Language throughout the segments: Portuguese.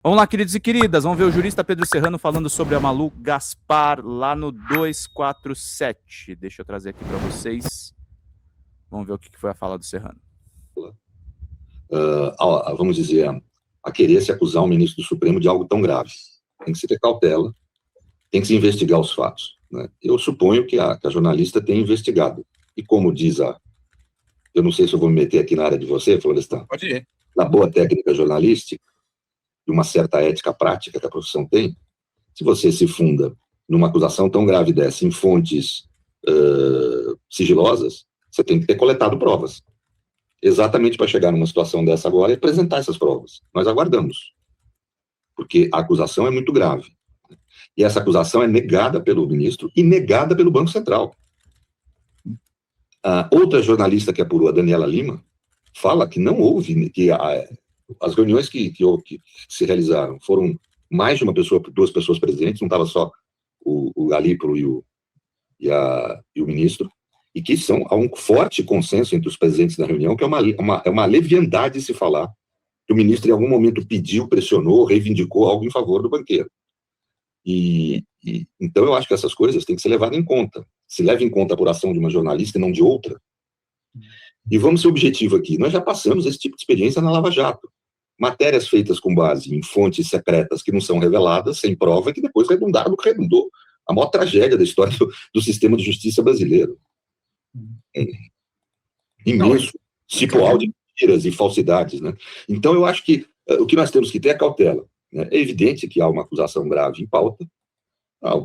Vamos lá, queridos e queridas, vamos ver o jurista Pedro Serrano falando sobre a Malu Gaspar lá no 247. Deixa eu trazer aqui para vocês. Vamos ver o que foi a fala do Serrano. Vamos dizer, a querer se acusar um ministro do Supremo de algo tão grave. Tem que se ter cautela, tem que se investigar os fatos, né? Eu suponho que a jornalista tenha investigado. E como diz eu não sei se eu vou me meter aqui na área de você, Florestan. Pode ir. Na boa técnica jornalística, de uma certa ética prática que a profissão tem, se você se funda numa acusação tão grave dessa em fontes sigilosas, você tem que ter coletado provas. Exatamente para chegar numa situação dessa agora e apresentar essas provas. Nós aguardamos. Porque a acusação é muito grave. E essa acusação é negada pelo ministro e negada pelo Banco Central. Outra jornalista que apurou, a Daniela Lima, fala que não houve, que as reuniões que se realizaram foram mais de uma pessoa, duas pessoas presentes, não estava só o Galípolo e o ministro, e que há um forte consenso entre os presentes da reunião, que é uma leviandade se falar que o ministro em algum momento pediu, pressionou, reivindicou algo em favor do banqueiro. Então eu acho que essas coisas têm que ser levadas em conta. Se leva em conta a apuração de uma jornalista e não de outra. E vamos ser objetivo aqui. Nós já passamos esse tipo de experiência na Lava Jato. Matérias feitas com base em fontes secretas que não são reveladas, sem prova, e que depois redundaram no que redundou. A maior tragédia da história do sistema de justiça brasileiro. Imenso, cipoal de mentiras e falsidades, né? Então eu acho que o que nós temos que ter é cautela, né? É evidente que há uma acusação grave em pauta,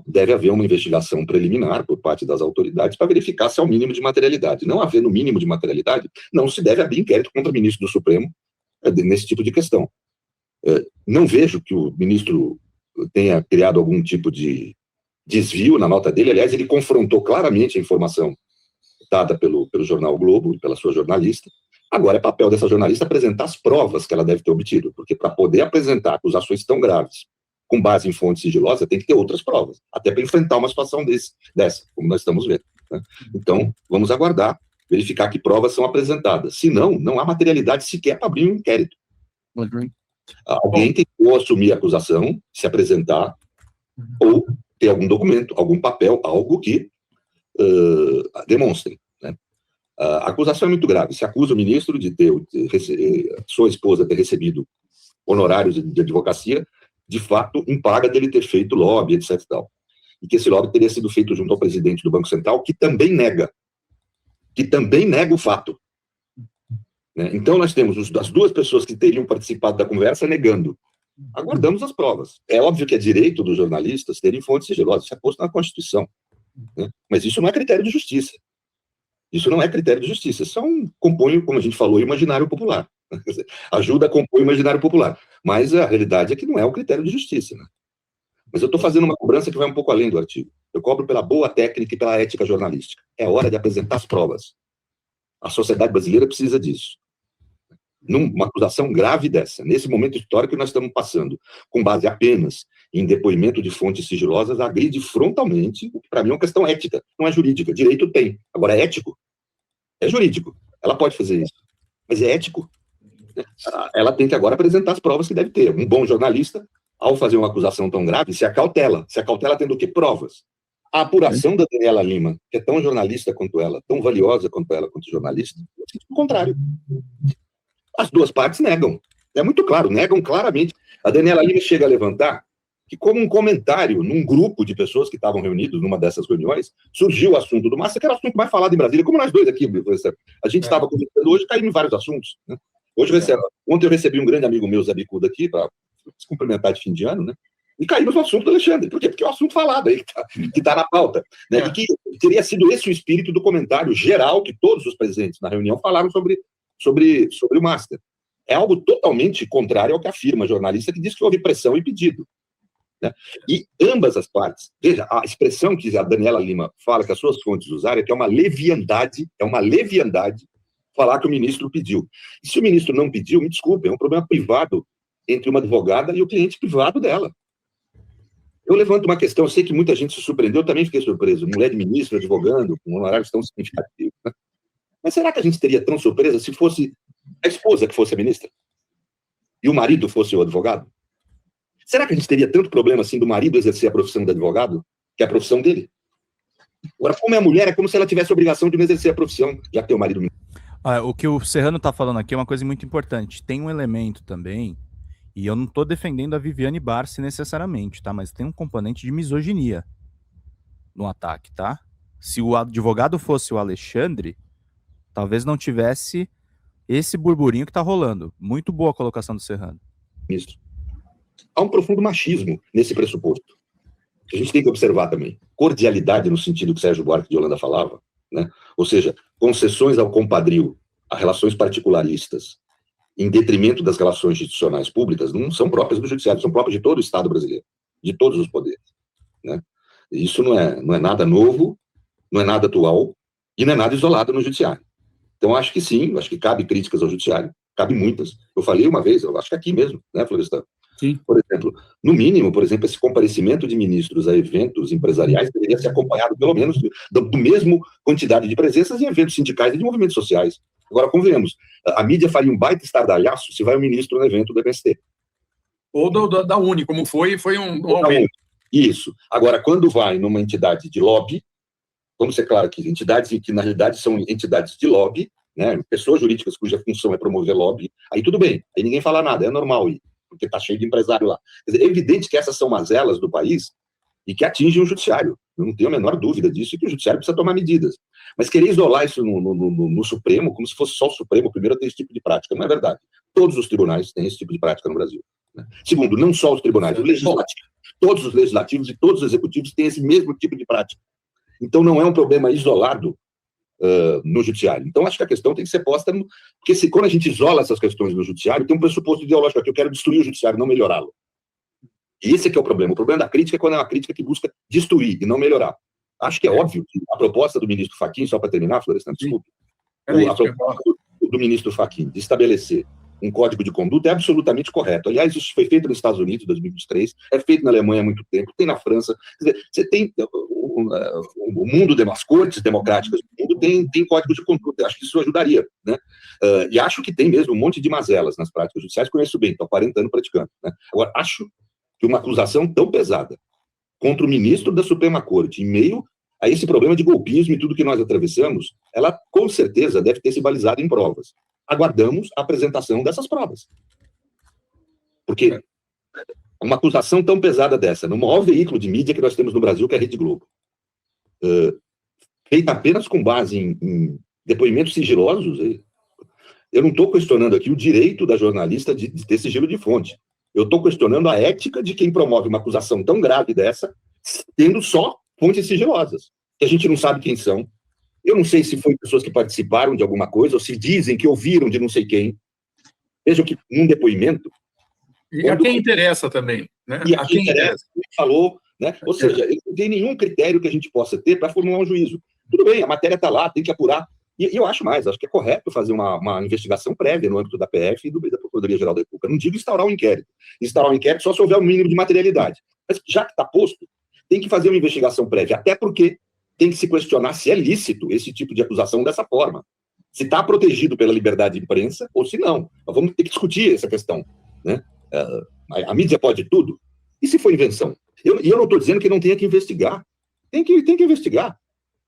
deve haver uma investigação preliminar por parte das autoridades para verificar se há o mínimo de materialidade. Não havendo mínimo de materialidade, não se deve abrir inquérito contra o ministro do Supremo nesse tipo de questão. Não vejo que o ministro tenha criado algum tipo de desvio na nota dele. Aliás, ele confrontou claramente a informação dada pelo jornal o Globo, pela sua jornalista. Agora é papel dessa jornalista apresentar as provas que ela deve ter obtido, porque para poder apresentar acusações tão graves com base em fontes sigilosas, tem que ter outras provas, até para enfrentar uma situação dessa, como nós estamos vendo, né? Então, vamos aguardar, verificar que provas são apresentadas. Se não, não há materialidade sequer para abrir um inquérito. Alguém tem que ou assumir a acusação, se apresentar, ou ter algum documento, algum papel, algo que demonstre, né? A acusação é muito grave. Se acusa o ministro de sua esposa ter recebido honorários de advocacia, de fato, em paga dele ter feito lobby, etc. e tal. E que esse lobby teria sido feito junto ao presidente do Banco Central, que também nega o fato, né? Então, nós temos as duas pessoas que teriam participado da conversa negando. Aguardamos as provas. É óbvio que é direito dos jornalistas terem fontes sigilosas, isso é posto na Constituição, né? Mas isso não é critério de justiça. Isso não é critério de justiça. Isso compõe, como a gente falou, o imaginário popular. Ajuda a compor o imaginário popular. Mas a realidade é que não é o critério de justiça, né? Mas eu estou fazendo uma cobrança que vai um pouco além do artigo. Eu cobro pela boa técnica e pela ética jornalística. É hora de apresentar as provas. A sociedade brasileira precisa disso. Numa acusação grave dessa, nesse momento histórico que nós estamos passando, com base apenas em depoimento de fontes sigilosas, agride frontalmente, o que para mim é uma questão ética, não é jurídica. Direito tem. Agora, é ético? É jurídico. Ela pode fazer isso. Mas é ético. Ela tem que agora apresentar as provas que deve ter. Um bom jornalista, ao fazer uma acusação tão grave, se acautela. Se acautela tendo o quê? Provas. A apuração da Daniela Lima, que é tão jornalista quanto ela, tão valiosa quanto ela, quanto jornalista, é o contrário. As duas partes negam. É muito claro, negam claramente. A Daniela Lima chega a levantar que, como um comentário num grupo de pessoas que estavam reunidos numa dessas reuniões, surgiu o assunto do Massa, que era o assunto mais falado em Brasília, como nós dois aqui. A gente estava conversando hoje, caiu em vários assuntos, né? Ontem eu recebi um grande amigo meu, Zé Bicuda, aqui, para se cumprimentar de fim de ano, né? E caímos no assunto do Alexandre. Por quê? Porque é o assunto falado aí, que tá na pauta, né? E que teria sido esse o espírito do comentário geral que todos os presentes na reunião falaram sobre o Master. É algo totalmente contrário ao que afirma a jornalista, que diz que houve pressão e pedido, né? E ambas as partes, veja, a expressão que a Daniela Lima fala que as suas fontes usaram é que é uma leviandade falar que o ministro pediu. E se o ministro não pediu, me desculpe, é um problema privado entre uma advogada e o cliente privado dela. Eu levanto uma questão, eu sei que muita gente se surpreendeu, eu também fiquei surpreso. Mulher de ministro, advogando, com honorários tão significativos, né? Mas será que a gente teria tão surpresa se fosse a esposa que fosse a ministra? E o marido fosse o advogado? Será que a gente teria tanto problema assim do marido exercer a profissão de advogado, que é a profissão dele? Agora, como é mulher, é como se ela tivesse a obrigação de não exercer a profissão, já que tem o marido. O que o Serrano tá falando aqui é uma coisa muito importante. Tem um elemento também, e eu não tô defendendo a Viviane Barsi necessariamente, tá? Mas tem um componente de misoginia no ataque, tá? Se o advogado fosse o Alexandre, talvez não tivesse esse burburinho que tá rolando. Muito boa a colocação do Serrano. Ministro. Há um profundo machismo nesse pressuposto, que a gente tem que observar também. Cordialidade, no sentido que Sérgio Buarque de Holanda falava, né? Ou seja, concessões ao compadrio, a relações particularistas, em detrimento das relações institucionais públicas, não são próprias do judiciário, são próprias de todo o Estado brasileiro, de todos os poderes, né? Isso não é nada novo, não é nada atual, e não é nada isolado no judiciário. Então, acho que sim, acho que cabe críticas ao judiciário, cabe muitas. Eu falei uma vez, eu acho que aqui mesmo, né, Florestan? Sim. Por exemplo, no mínimo, por exemplo, esse comparecimento de ministros a eventos empresariais deveria ser acompanhado, pelo menos, do mesmo quantidade de presenças em eventos sindicais e de movimentos sociais. Agora, convenhamos, a mídia faria um baita estardalhaço se vai um ministro no evento do MST. Ou da Uni, como foi um aumento. Isso. Agora, quando vai numa entidade de lobby, vamos ser claro que entidades que, na realidade, são entidades de lobby, né, pessoas jurídicas cuja função é promover lobby, aí tudo bem, aí ninguém fala nada, é normal ir, porque está cheio de empresário lá. Quer dizer, é evidente que essas são mazelas do país e que atingem o judiciário. Eu não tenho a menor dúvida disso, e que o judiciário precisa tomar medidas. Mas querer isolar isso no Supremo, como se fosse só o Supremo, primeiro, tem esse tipo de prática. Não é verdade. Todos os tribunais têm esse tipo de prática no Brasil, né? Segundo, não só os tribunais, o legislativo, todos os legislativos e todos os executivos têm esse mesmo tipo de prática. Então, não é um problema isolado no judiciário. Então, acho que a questão tem que ser posta, porque quando a gente isola essas questões no judiciário, tem um pressuposto ideológico aqui, eu quero destruir o judiciário, não melhorá-lo. E esse é que é o problema. O problema da crítica é quando é uma crítica que busca destruir e não melhorar. Acho que é óbvio que a proposta do ministro Fachin, só para terminar, Florestan, desculpe, a proposta do ministro Fachin de estabelecer um código de conduta é absolutamente correto. Aliás, isso foi feito nos Estados Unidos em 2023, é feito na Alemanha há muito tempo, tem na França. Quer dizer, você tem o mundo, as cortes democráticas do mundo tem código de conduta. Acho que isso ajudaria, né? E acho que tem mesmo um monte de mazelas nas práticas judiciais, conheço bem, estou há 40 anos praticando, né? Agora, acho que uma acusação tão pesada contra o ministro da Suprema Corte, em meio a esse problema de golpismo e tudo que nós atravessamos, ela com certeza deve ter se balizado em provas. Aguardamos a apresentação dessas provas. Porque uma acusação tão pesada dessa, no maior veículo de mídia que nós temos no Brasil, que é a Rede Globo, feita apenas com base em depoimentos sigilosos, eu não estou questionando aqui o direito da jornalista de ter sigilo de fonte. Eu estou questionando a ética de quem promove uma acusação tão grave dessa, tendo só fontes sigilosas, que a gente não sabe quem são. Eu não sei se foi pessoas que participaram de alguma coisa, ou se dizem que ouviram de não sei quem. Vejam que num depoimento... E a quem interessa também, né? E a quem interessa, quem falou, né? Ou seja, não tem nenhum critério que a gente possa ter para formular um juízo. Tudo bem, a matéria está lá, tem que apurar. E eu acho mais, acho que é correto fazer uma investigação prévia no âmbito da PF e da Procuradoria-Geral da República. Não digo instaurar um inquérito. Instaurar um inquérito só se houver um mínimo de materialidade. Mas já que está posto, tem que fazer uma investigação prévia, até porque tem que se questionar se é lícito esse tipo de acusação dessa forma. Se está protegido pela liberdade de imprensa ou se não. Nós vamos ter que discutir essa questão, né? A mídia pode tudo? E se for invenção? E eu não estou dizendo que não tenha que investigar. Tem que investigar.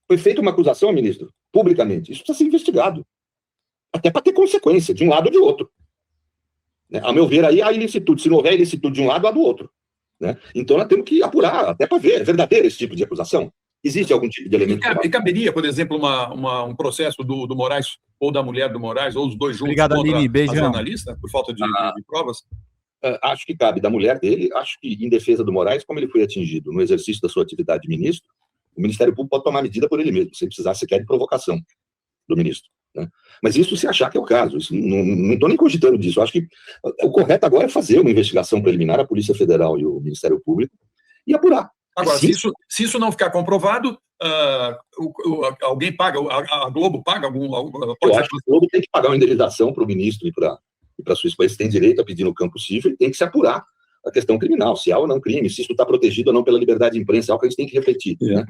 Foi feita uma acusação, ministro, publicamente. Isso precisa ser investigado. Até para ter consequência, de um lado ou de outro. Né? A meu ver, aí há ilicitude. Se não houver ilicitude de um lado, há do outro. Né? Então, nós temos que apurar, até para ver. É verdadeiro esse tipo de acusação? Existe algum tipo de elemento? E caberia, por exemplo, um processo do Moraes, ou da mulher do Moraes, ou os dois juntos, Obrigado, contra Aline. Beijão. a jornalista, por falta de provas? Acho que cabe da mulher dele, acho que em defesa do Moraes, como ele foi atingido no exercício da sua atividade de ministro, o Ministério Público pode tomar medida por ele mesmo, sem precisar sequer de provocação do ministro, né? Mas isso se achar que é o caso, isso, não estou nem cogitando disso. Acho que o correto agora é fazer uma investigação preliminar, a Polícia Federal e o Ministério Público, e apurar. Agora, se isso não ficar comprovado, alguém paga, a Globo paga algum... Eu acho que a Globo tem que pagar uma indenização para o ministro e para sua esposa. Tem direito a pedir no campo civil e tem que se apurar a questão criminal, se há ou não crime, se isso está protegido ou não pela liberdade de imprensa, é algo que a gente tem que refletir. Né?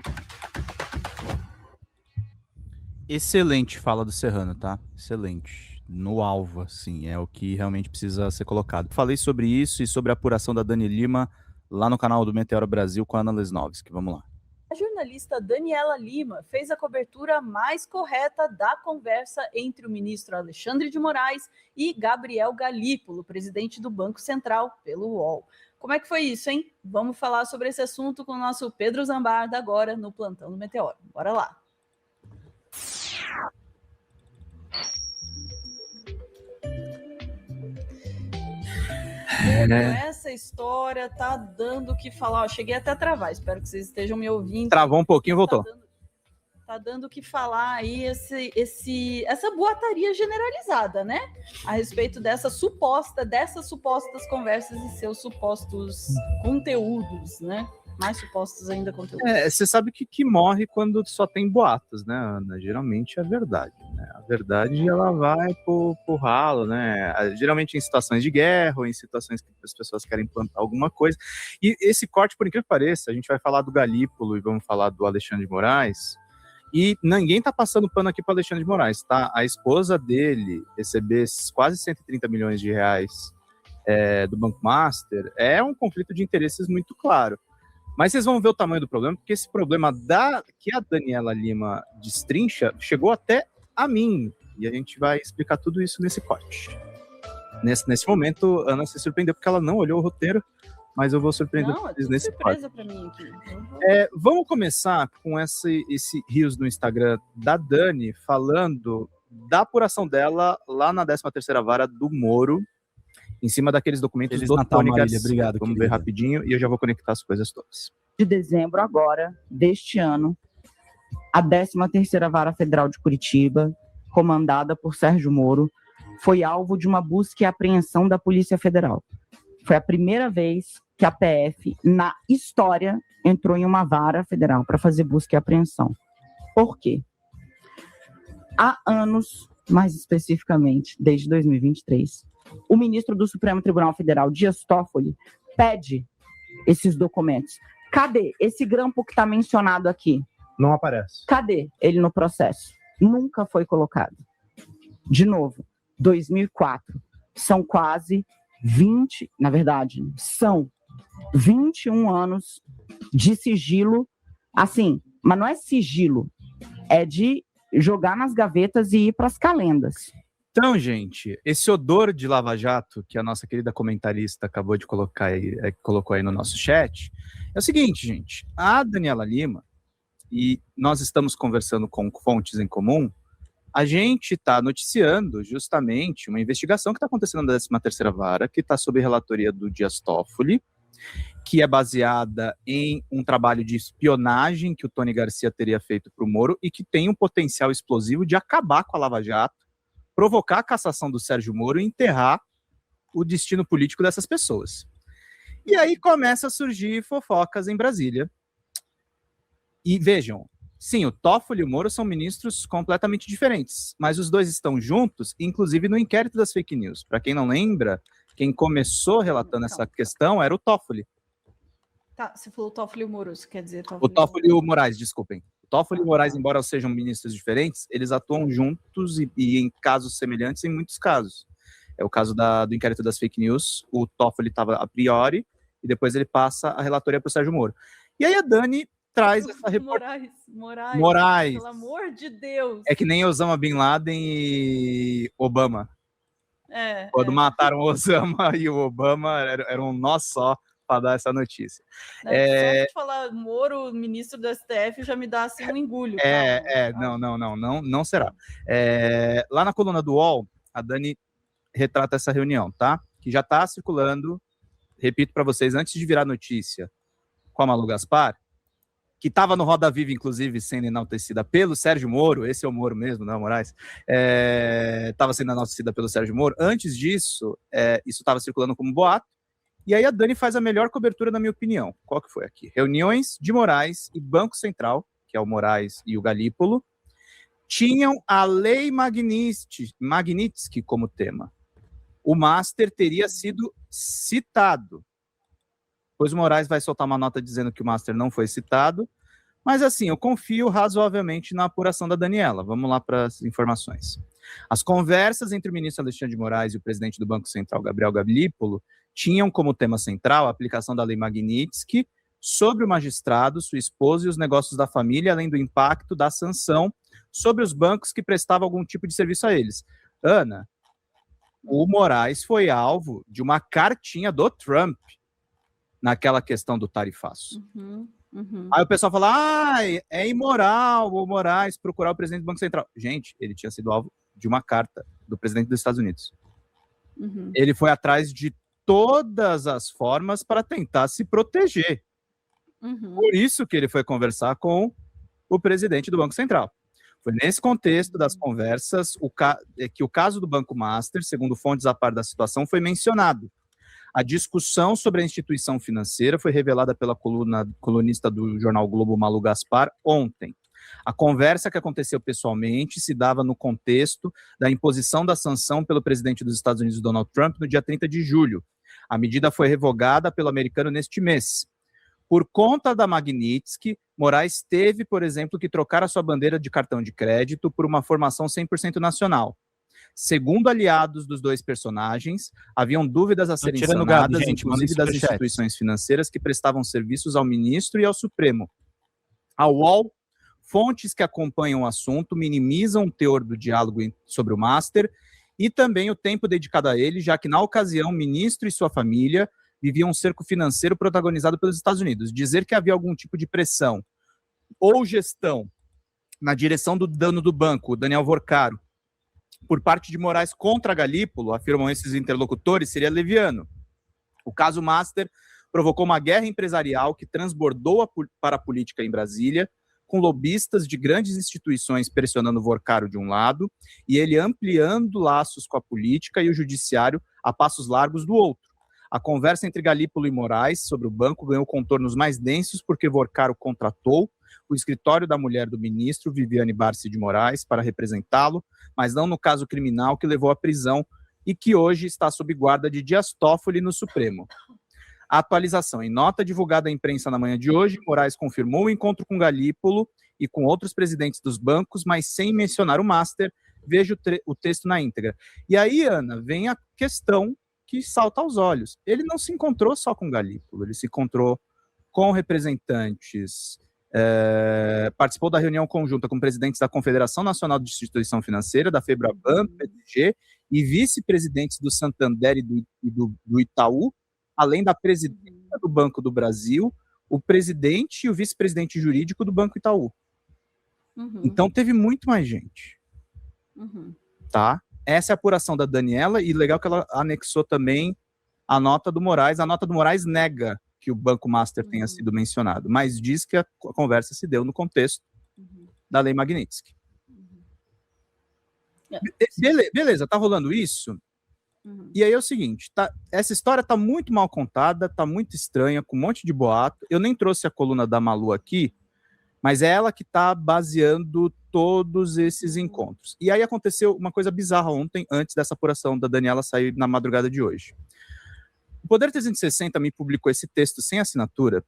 Excelente fala do Serrano, tá? Excelente. no alvo, assim, é o que realmente precisa ser colocado. Falei sobre isso e sobre a apuração da Dani Lima lá no canal do Meteoro Brasil com a Ana Lesnovski. Vamos lá. A jornalista Daniela Lima fez a cobertura mais correta da conversa entre o ministro Alexandre de Moraes e Gabriel Galípolo, presidente do Banco Central, pelo UOL. Como é que foi isso, hein? Vamos falar sobre esse assunto com o nosso Pedro Zambarda agora no Plantão do Meteoro. Bora lá. Essa história tá dando o que falar. Eu cheguei até a travar, espero que vocês estejam me ouvindo. Travou um pouquinho e voltou. Tá dando o que falar aí essa boataria generalizada, né? A respeito dessas supostas conversas e seus supostos conteúdos, né? Mais supostos ainda conteúdos. Você sabe que morre quando só tem boatos, né, Ana? Geralmente é verdade, né? A verdade, ela vai pro ralo, né? Geralmente em situações de guerra ou em situações que as pessoas querem plantar alguma coisa. E esse corte, por incrível que pareça, a gente vai falar do Galípolo e vamos falar do Alexandre de Moraes. E ninguém tá passando pano aqui para Alexandre de Moraes, tá? A esposa dele receber quase 130 milhões de reais do Banco Master é um conflito de interesses muito claro. Mas vocês vão ver o tamanho do problema, porque esse problema que a Daniela Lima destrincha chegou até a mim. E a gente vai explicar tudo isso nesse corte. Nesse momento, a Ana se surpreendeu porque ela não olhou o roteiro, mas eu vou surpreender vocês nesse corte. Pra mim aqui. Vamos começar com esse rios no Instagram da Dani, falando da apuração dela lá na 13ª Vara do Moro, em cima daqueles documentos do Tony Garcia. Obrigado, vamos ver rapidinho e eu já vou conectar as coisas todas. De dezembro agora, deste ano, a 13ª Vara Federal de Curitiba, comandada por Sérgio Moro, foi alvo de uma busca e apreensão da Polícia Federal. Foi a primeira vez que a PF, na história, entrou em uma vara federal para fazer busca e apreensão. Por quê? Há anos, mais especificamente, desde 2023, o ministro do Supremo Tribunal Federal, Dias Toffoli, pede esses documentos. Cadê esse grampo que está mencionado aqui? Não aparece. Cadê ele no processo? Nunca foi colocado. De novo, 2004. São quase 20, na verdade, são 21 anos de sigilo, assim, mas não é sigilo, é de jogar nas gavetas e ir para as calendas. Então, gente, esse odor de Lava Jato que a nossa querida comentarista acabou de colocar aí, colocou aí no nosso chat, é o seguinte, gente, a Daniela Lima, e nós estamos conversando com fontes em comum, a gente está noticiando justamente uma investigação que está acontecendo na 13ª Vara, que está sob relatoria do Dias Toffoli, que é baseada em um trabalho de espionagem que o Tony Garcia teria feito para o Moro e que tem um potencial explosivo de acabar com a Lava Jato, provocar a cassação do Sérgio Moro e enterrar o destino político dessas pessoas. E aí começa a surgir fofocas em Brasília. E vejam, sim, o Toffoli e o Moro são ministros completamente diferentes, mas os dois estão juntos, inclusive no inquérito das fake news. Para quem não lembra, quem começou relatando essa questão era o Toffoli. Tá, você falou Toffoli e o Moro, isso quer dizer... O Toffoli e o Moraes, desculpem. O Toffoli e o Moraes, embora sejam ministros diferentes, eles atuam juntos e em casos semelhantes em muitos casos. É o caso do inquérito das fake news, o Toffoli estava a priori e depois ele passa a relatoria para o Sérgio Moro. E aí a Dani traz essa reportagem. Moraes, pelo amor de Deus. É que nem Osama Bin Laden e Obama. Quando mataram o Osama e o Obama, era um nó só para dar essa notícia. Só de falar Moro, ministro do STF, já me dá assim um engulho. Não será. Lá na coluna do UOL, a Dani retrata essa reunião, tá? Que já está circulando, repito para vocês, antes de virar notícia, com a Malu Gaspar, que estava no Roda Viva, inclusive, sendo enaltecida pelo Sérgio Moro, esse é o Moro mesmo, não é o Moraes, estava sendo enaltecida pelo Sérgio Moro. Antes disso, isso estava circulando como boato, e aí a Dani faz a melhor cobertura, na minha opinião. Qual que foi aqui? Reuniões de Moraes e Banco Central, que é o Moraes e o Galípolo, tinham a Lei Magnitsky como tema. O Master teria sido citado. Depois o Moraes vai soltar uma nota dizendo que o Master não foi citado, mas assim, eu confio razoavelmente na apuração da Daniela. Vamos lá para as informações. As conversas entre o ministro Alexandre de Moraes e o presidente do Banco Central, Gabriel Galípolo, tinham como tema central a aplicação da Lei Magnitsky sobre o magistrado, sua esposa e os negócios da família, além do impacto da sanção sobre os bancos que prestavam algum tipo de serviço a eles. Ana, o Moraes foi alvo de uma cartinha do Trump naquela questão do tarifaço. Aí o pessoal fala, é imoral o Moraes procurar o presidente do Banco Central. Gente, ele tinha sido alvo de uma carta do presidente dos Estados Unidos. Ele foi atrás de todas as formas para tentar se proteger. Por isso que ele foi conversar com o presidente do Banco Central. Foi nesse contexto das conversas que o caso do Banco Master, segundo fontes a par da situação, foi mencionado. A discussão sobre a instituição financeira foi revelada pela colunista do jornal o Globo, Malu Gaspar, ontem. A conversa que aconteceu pessoalmente se dava no contexto da imposição da sanção pelo presidente dos Estados Unidos, Donald Trump, no dia 30 de julho. A medida foi revogada pelo americano neste mês. Por conta da Magnitsky, Moraes teve, por exemplo, que trocar a sua bandeira de cartão de crédito por uma formação 100% nacional. Segundo aliados dos dois personagens, haviam dúvidas a serem sanadas, inclusive das instituições financeiras que prestavam serviços ao ministro e ao Supremo. A UOL, fontes que acompanham o assunto minimizam o teor do diálogo sobre o Master e também o tempo dedicado a ele, já que na ocasião o ministro e sua família viviam um cerco financeiro protagonizado pelos Estados Unidos. Dizer que havia algum tipo de pressão ou gestão na direção do dono do banco, Daniel Vorcaro, por parte de Moraes contra Galípolo, afirmam esses interlocutores, seria leviano. O caso Master provocou uma guerra empresarial que transbordou para a política em Brasília, com lobistas de grandes instituições pressionando Vorcaro de um lado e ele ampliando laços com a política e o judiciário a passos largos do outro. A conversa entre Galípolo e Moraes sobre o banco ganhou contornos mais densos porque Vorcaro contratou o escritório da mulher do ministro, Viviane Barsi de Moraes, para representá-lo, mas não no caso criminal que levou à prisão e que hoje está sob guarda de Dias Toffoli no Supremo. A atualização. Em nota divulgada à imprensa na manhã de hoje, Moraes confirmou o encontro com Galípolo e com outros presidentes dos bancos, mas sem mencionar o Master. Veja o texto na íntegra. E aí, Ana, vem a questão que salta aos olhos. Ele não se encontrou só com Galípolo, ele se encontrou com representantes, participou da reunião conjunta com presidentes da Confederação Nacional de Instituição Financeira, da FEBRABAN, PDG, e vice-presidentes do Santander e do Itaú, além da presidenta do Banco do Brasil, o presidente e o vice-presidente jurídico do Banco Itaú. Então teve muito mais gente. Tá? Essa é a apuração da Daniela, e legal que ela anexou também a nota do Moraes. A nota do Moraes nega que o Banco Master tenha sido mencionado, mas diz que a conversa se deu no contexto da Lei Magnitsky. Beleza, tá rolando isso? E aí é o seguinte, essa história tá muito mal contada, tá muito estranha, com um monte de boato. Eu nem trouxe a coluna da Malu aqui, mas é ela que tá baseando todos esses encontros. E aí aconteceu uma coisa bizarra ontem, antes dessa apuração da Daniela sair na madrugada de hoje. O Poder 360 me publicou esse texto sem assinatura,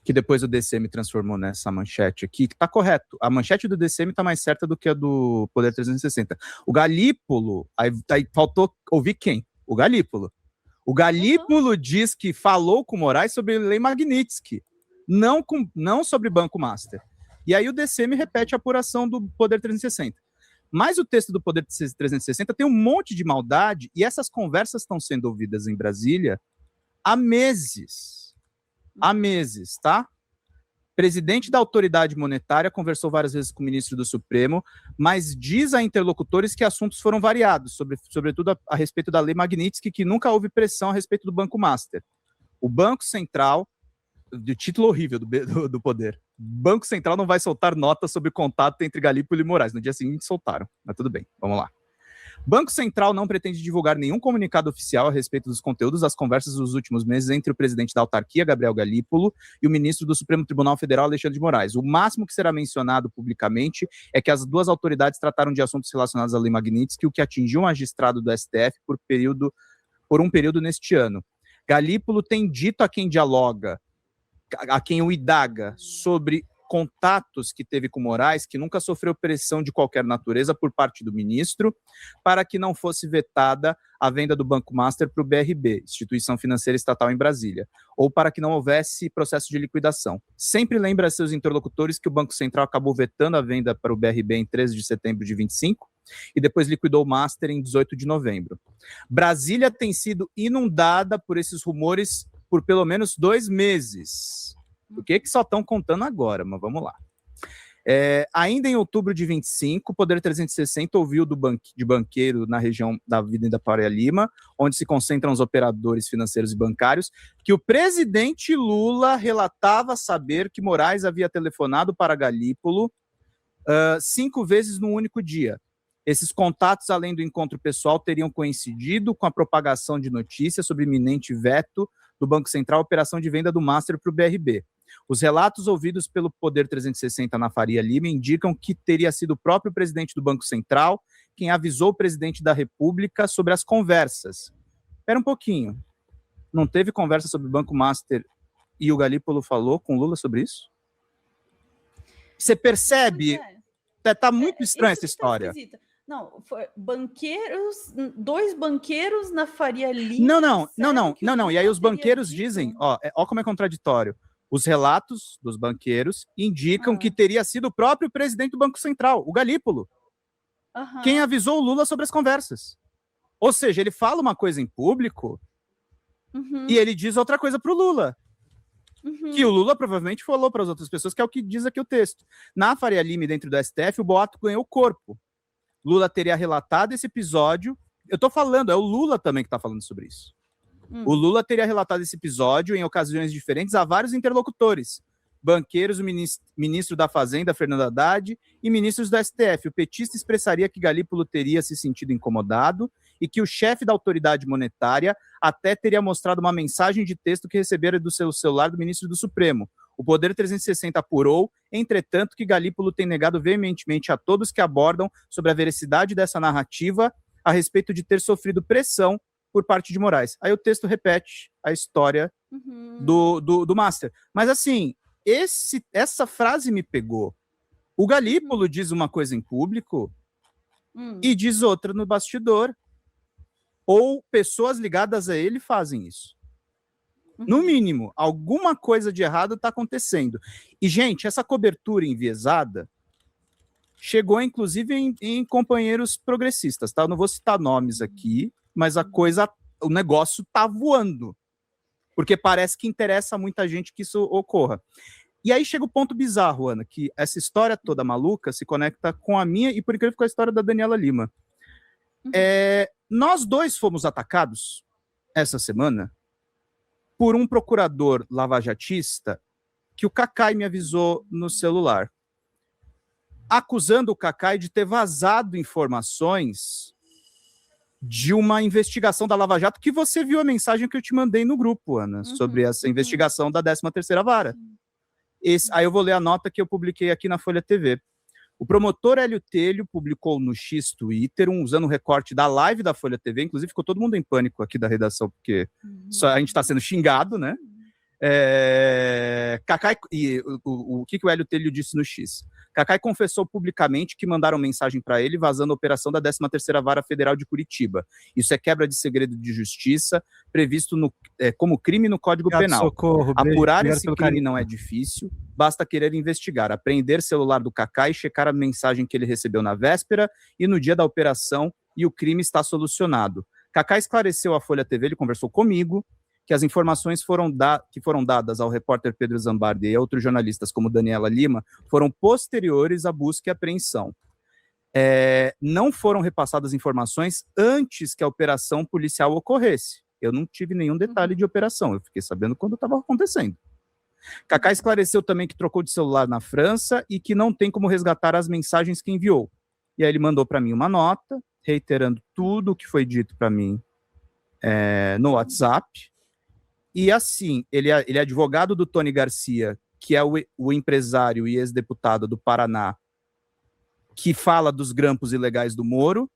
que depois o DCM transformou nessa manchete aqui, que tá correto. A manchete do DCM tá mais certa do que a do Poder 360. O Galípolo, aí faltou ouvir quem? O Galípolo. O Galípolo diz que falou com o Moraes sobre a Lei Magnitsky, não sobre Banco Master. E aí o DCM repete a apuração do Poder 360. Mas o texto do Poder 360 tem um monte de maldade, e essas conversas estão sendo ouvidas em Brasília há meses. Há meses, tá? Presidente da autoridade monetária conversou várias vezes com o ministro do Supremo, mas diz a interlocutores que assuntos foram variados, sobretudo a respeito da Lei Magnitsky, que nunca houve pressão a respeito do Banco Master. O Banco Central, de título horrível do Poder, Banco Central não vai soltar nota sobre contato entre Galípolo e Moraes. No dia seguinte soltaram, mas tudo bem, vamos lá. Banco Central não pretende divulgar nenhum comunicado oficial a respeito dos conteúdos das conversas dos últimos meses entre o presidente da autarquia, Gabriel Galípolo, e o ministro do Supremo Tribunal Federal, Alexandre de Moraes. O máximo que será mencionado publicamente é que as duas autoridades trataram de assuntos relacionados à Lei Magnitsky, o que atingiu um magistrado do STF por um período neste ano. Galípolo tem dito a quem dialoga, a quem o indaga sobre contatos que teve com Moraes, que nunca sofreu pressão de qualquer natureza por parte do ministro, para que não fosse vetada a venda do Banco Master para o BRB, Instituição Financeira Estatal em Brasília, ou para que não houvesse processo de liquidação. Sempre lembra a seus interlocutores que o Banco Central acabou vetando a venda para o BRB em 13 de setembro de 25 e depois liquidou o Master em 18 de novembro. Brasília tem sido inundada por esses rumores por pelo menos 2 meses. Por que só estão contando agora? Mas vamos lá. Ainda em outubro de 25, o Poder 360 ouviu de banqueiro na região da Avenida Faria Lima, onde se concentram os operadores financeiros e bancários, que o presidente Lula relatava saber que Moraes havia telefonado para Galípolo 5 vezes num único dia. Esses contatos, além do encontro pessoal, teriam coincidido com a propagação de notícias sobre iminente veto do Banco Central à operação de venda do Master para o BRB. Os relatos ouvidos pelo Poder 360 na Faria Lima indicam que teria sido o próprio presidente do Banco Central quem avisou o presidente da República sobre as conversas. Espera um pouquinho. Não teve conversa sobre o Banco Master e o Galípolo falou com Lula sobre isso? Você percebe? Tá muito estranha essa história. Não, foi dois banqueiros na Faria Lima. Não. E aí os banqueiros dizem, ó como é contraditório. Os relatos dos banqueiros indicam que teria sido o próprio presidente do Banco Central, o Galípolo, quem avisou o Lula sobre as conversas. Ou seja, ele fala uma coisa em público e ele diz outra coisa para o Lula. Que o Lula provavelmente falou para as outras pessoas, que é o que diz aqui o texto. Na Faria Lima, dentro do STF, o boato ganhou corpo. Lula teria relatado esse episódio. Eu tô falando, é o Lula também que tá falando sobre isso. O Lula teria relatado esse episódio em ocasiões diferentes a vários interlocutores. Banqueiros, o ministro da Fazenda, Fernando Haddad, e ministros do STF. O petista expressaria que Galípolo teria se sentido incomodado e que o chefe da autoridade monetária até teria mostrado uma mensagem de texto que recebera do seu celular do ministro do Supremo. O Poder 360 apurou, entretanto, que Galípolo tem negado veementemente a todos que abordam sobre a veracidade dessa narrativa a respeito de ter sofrido pressão por parte de Moraes. Aí o texto repete a história do Master. Mas assim, essa frase me pegou. O Galípolo diz uma coisa em público e diz outra no bastidor. Ou pessoas ligadas a ele fazem isso. No mínimo, alguma coisa de errado está acontecendo. E, gente, essa cobertura enviesada chegou, inclusive, em companheiros progressistas, tá? Eu não vou citar nomes aqui, mas o negócio tá voando. Porque parece que interessa a muita gente que isso ocorra. E aí chega o ponto bizarro, Ana, que essa história toda maluca se conecta com a minha e, por incrível, com a história da Daniela Lima. Nós dois fomos atacados essa semana por um procurador lavajatista que o Cacai me avisou no celular, acusando o Cacai de ter vazado informações de uma investigação da Lava Jato, que você viu a mensagem que eu te mandei no grupo, Ana, sobre essa investigação da 13ª Vara. Aí eu vou ler a nota que eu publiquei aqui na Folha TV. O promotor Hélio Telho publicou no X Twitter, usando um recorte da live da Folha TV, inclusive ficou todo mundo em pânico aqui da redação, porque a gente está sendo xingado, né? Cacai, e o que o Hélio Telho disse no X? Cacai confessou publicamente que mandaram mensagem para ele vazando a operação da 13ª Vara Federal de Curitiba. Isso é quebra de segredo de justiça, previsto como crime no Código Penal. Socorro, apurar esse crime não é difícil, basta querer investigar, apreender celular do Cacai e checar a mensagem que ele recebeu na véspera e no dia da operação, e o crime está solucionado. Cacai esclareceu à Folha TV, ele conversou comigo, que as informações que foram dadas ao repórter Pedro Zambardi e a outros jornalistas, como Daniela Lima, foram posteriores à busca e apreensão. Não foram repassadas informações antes que a operação policial ocorresse. Eu não tive nenhum detalhe de operação, eu fiquei sabendo quando estava acontecendo. Cacai esclareceu também que trocou de celular na França e que não tem como resgatar as mensagens que enviou. E aí ele mandou para mim uma nota, reiterando tudo o que foi dito para mim no WhatsApp. E assim, ele é advogado do Tony Garcia, que é o empresário e ex-deputado do Paraná, que fala dos grampos ilegais do Moro.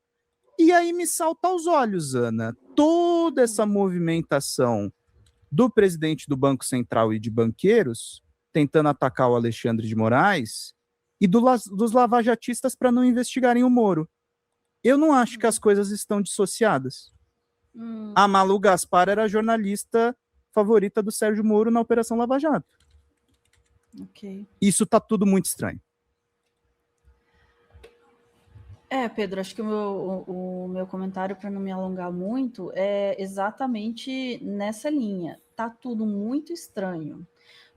E aí me salta aos olhos, Ana, toda essa movimentação do presidente do Banco Central e de banqueiros tentando atacar o Alexandre de Moraes e dos lavajatistas para não investigarem o Moro. Eu não acho que as coisas estão dissociadas. A Malu Gaspar era a jornalista favorita do Sérgio Moro na Operação Lava Jato. Ok. Isso tá tudo muito estranho. Pedro, acho que o meu comentário, para não me alongar muito, é exatamente nessa linha. Tá tudo muito estranho.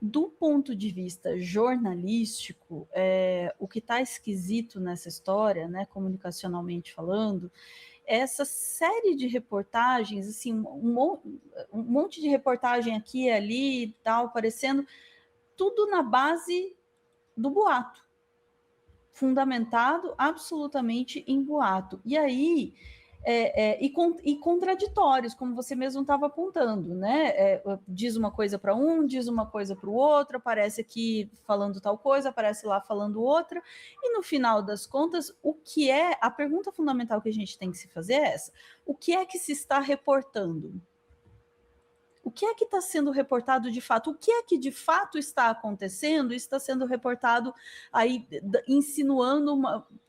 Do ponto de vista jornalístico, o que está esquisito nessa história, né, comunicacionalmente falando, é essa série de reportagens, assim, um monte de reportagem aqui e ali e tal, aparecendo, tudo na base do boato. Fundamentado absolutamente em boato. E aí, e contraditórios, como você mesmo estava apontando, né? Diz uma coisa para um, diz uma coisa para o outro, aparece aqui falando tal coisa, aparece lá falando outra, e no final das contas, a pergunta fundamental que a gente tem que se fazer é essa: o que é que se está reportando? O que é que está sendo reportado de fato? O que é que de fato está acontecendo? Está sendo reportado aí, insinuando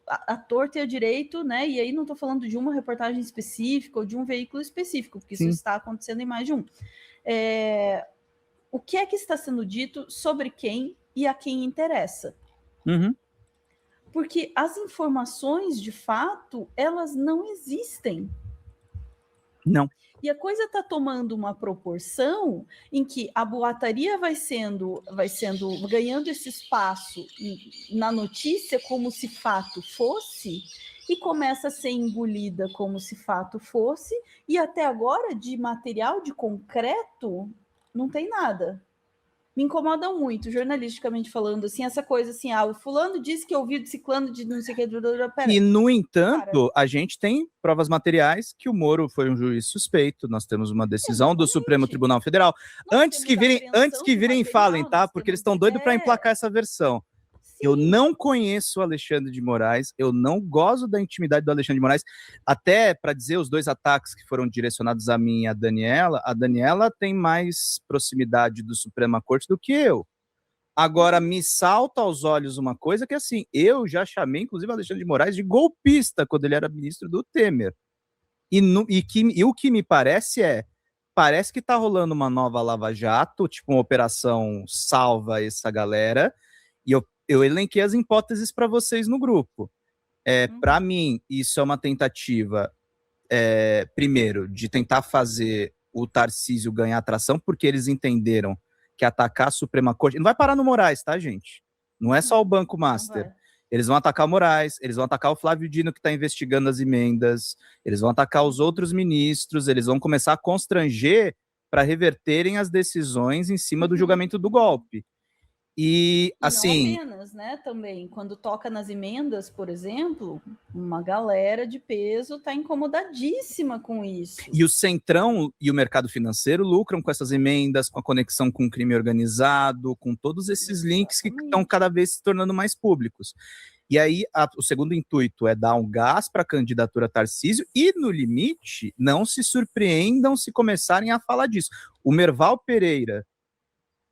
a torta e a direito, né? E aí não estou falando de uma reportagem específica ou de um veículo específico, porque Sim. Isso está acontecendo em mais de um. O que é que está sendo dito sobre quem e a quem interessa? Uhum. Porque as informações, de fato, elas não existem. Não. E a coisa está tomando uma proporção em que a boataria vai ganhando esse espaço na notícia como se fato fosse, e começa a ser engolida como se fato fosse, e até agora de material, de concreto, não tem nada. Me incomoda muito, jornalisticamente falando, assim, essa coisa assim, o fulano disse que ouviu de ciclano de não sei o que. E, no entanto, a gente tem provas materiais que o Moro foi um juiz suspeito, nós temos uma decisão do Supremo Tribunal Federal. Antes que virem e falem, tá? Porque eles estão doidos para emplacar essa versão. Sim. Eu não conheço o Alexandre de Moraes, eu não gosto da intimidade do Alexandre de Moraes, até para dizer os 2 ataques que foram direcionados a mim e a Daniela tem mais proximidade do Suprema Corte do que eu. Agora, me salta aos olhos uma coisa que, assim, eu já chamei, inclusive, o Alexandre de Moraes de golpista quando ele era ministro do Temer. E o que me parece que tá rolando uma nova Lava Jato, tipo uma operação salva essa galera, e eu elenquei as hipóteses para vocês no grupo. Para mim, isso é uma tentativa, primeiro, de tentar fazer o Tarcísio ganhar atração, porque eles entenderam que atacar a Suprema Corte... Não vai parar no Moraes, tá, gente? Não é só o Banco Master. Eles vão atacar o Moraes, eles vão atacar o Flávio Dino, que está investigando as emendas, eles vão atacar os outros ministros, eles vão começar a constranger para reverterem as decisões em cima do julgamento do golpe. E assim... não apenas, né, também, quando toca nas emendas, por exemplo, uma galera de peso está incomodadíssima com isso. E o Centrão e o mercado financeiro lucram com essas emendas, com a conexão com o crime organizado, com todos esses links que estão cada vez se tornando mais públicos. E aí, o segundo intuito é dar um gás para a candidatura Tarcísio e, no limite, não se surpreendam se começarem a falar disso. O Merval Pereira,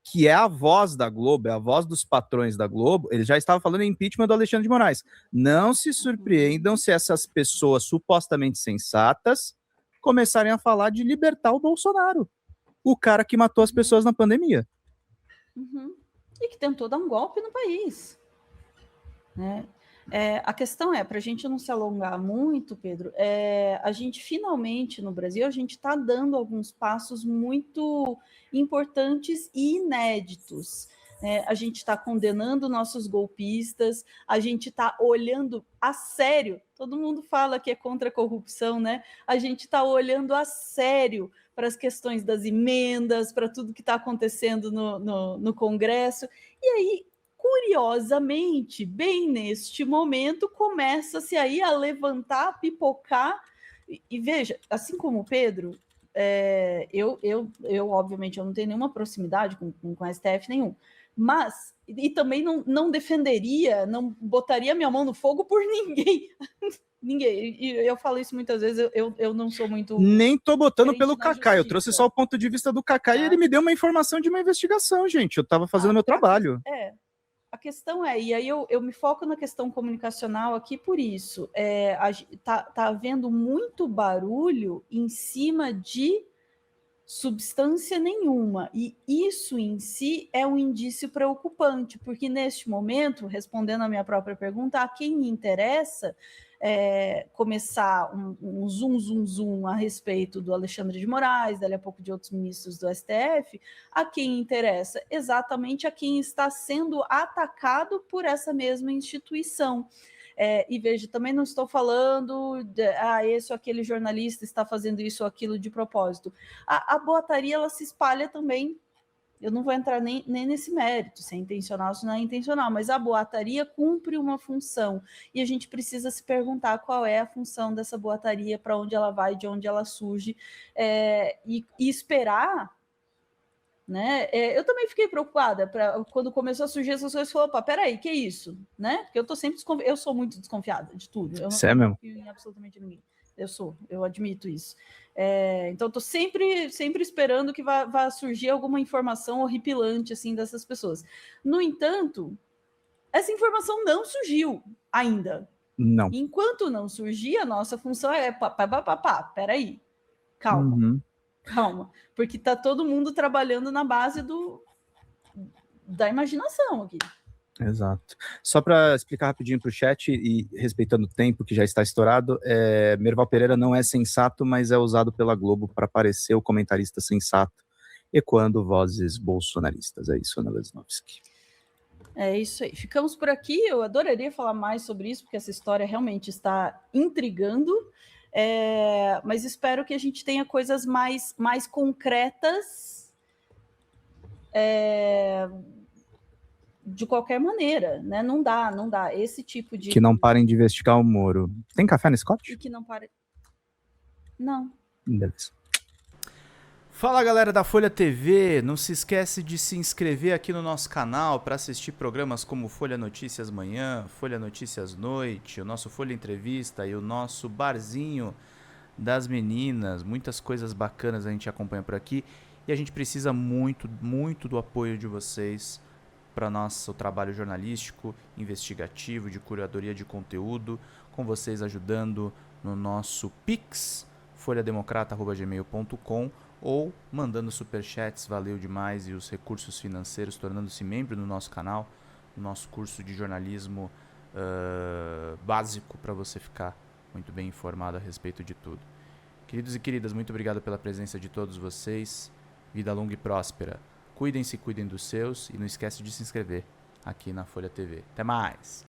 que é a voz da Globo, é a voz dos patrões da Globo, ele já estava falando em impeachment do Alexandre de Moraes. Não se surpreendam se essas pessoas supostamente sensatas começarem a falar de libertar o Bolsonaro, o cara que matou as pessoas na pandemia. E que tentou dar um golpe no país. Né? A questão para a gente não se alongar muito, Pedro, a gente finalmente no Brasil, a gente está dando alguns passos muito importantes e inéditos. A gente está condenando nossos golpistas, a gente está olhando a sério, todo mundo fala que é contra a corrupção, né? A gente está olhando a sério para as questões das emendas, para tudo que está acontecendo no Congresso, e aí, curiosamente, bem neste momento, começa-se aí a levantar, a pipocar, e veja, assim como o Pedro, eu obviamente, eu não tenho nenhuma proximidade com a STF nenhum, Mas, e também não defenderia, não botaria minha mão no fogo por ninguém. Ninguém. E eu falo isso muitas vezes, eu não sou muito... Nem tô botando pelo crente na Kaká, eu justiça. trouxe só o ponto de vista do Kaká e ele me deu uma informação de uma investigação, gente. Eu tava fazendo meu trabalho. A questão e aí eu me foco na questão comunicacional aqui por isso. Tá havendo muito barulho em cima de substância nenhuma, e isso em si é um indício preocupante, porque neste momento, respondendo a minha própria pergunta, a quem interessa começar um zoom a respeito do Alexandre de Moraes, dali a pouco de outros ministros do STF, a quem interessa? Exatamente a quem está sendo atacado por essa mesma instituição. E veja, também não estou falando esse ou aquele jornalista está fazendo isso ou aquilo de propósito. A boataria, ela se espalha também. Eu não vou entrar nem nesse mérito, se é intencional ou se não é intencional, mas a boataria cumpre uma função e a gente precisa se perguntar qual é a função dessa boataria, para onde ela vai, de onde ela surge, e esperar, né? Eu também fiquei preocupada quando começou a surgir essas coisas. Falou, opa, peraí, que é isso, né? Porque eu tô sempre eu sou muito desconfiada de tudo. Eu não confio em absolutamente ninguém. Eu admito isso. Então, estou sempre esperando que vá surgir alguma informação horripilante assim dessas pessoas. No entanto, essa informação não surgiu ainda. Não. Enquanto não surgir, a nossa função peraí, calma. Calma, porque está todo mundo trabalhando na base da imaginação aqui. Exato. Só para explicar rapidinho para o chat e respeitando o tempo que já está estourado, Merval Pereira não é sensato, mas é usado pela Globo para parecer o comentarista sensato, ecoando vozes bolsonaristas. É isso, Ana Lesnovski. É isso aí. Ficamos por aqui. Eu adoraria falar mais sobre isso, porque essa história realmente está intrigando. Mas espero que a gente tenha coisas mais concretas de qualquer maneira, né? Não dá esse tipo de... Que não parem de investigar o Moro. Tem café no Scott? E que não parem... Não. Beleza. Fala, galera da Folha TV, não se esquece de se inscrever aqui no nosso canal para assistir programas como Folha Notícias Manhã, Folha Notícias Noite, o nosso Folha Entrevista e o nosso Barzinho das Meninas. Muitas coisas bacanas a gente acompanha por aqui e a gente precisa muito, muito do apoio de vocês para nosso trabalho jornalístico, investigativo, de curadoria de conteúdo, com vocês ajudando no nosso Pix, folhademocrata@gmail.com, ou mandando superchats, valeu demais, e os recursos financeiros, tornando-se membro do nosso canal, no nosso curso de jornalismo básico, para você ficar muito bem informado a respeito de tudo. Queridos e queridas, muito obrigado pela presença de todos vocês. Vida longa e próspera. Cuidem-se, cuidem dos seus, e não esquece de se inscrever aqui na Folha TV. Até mais!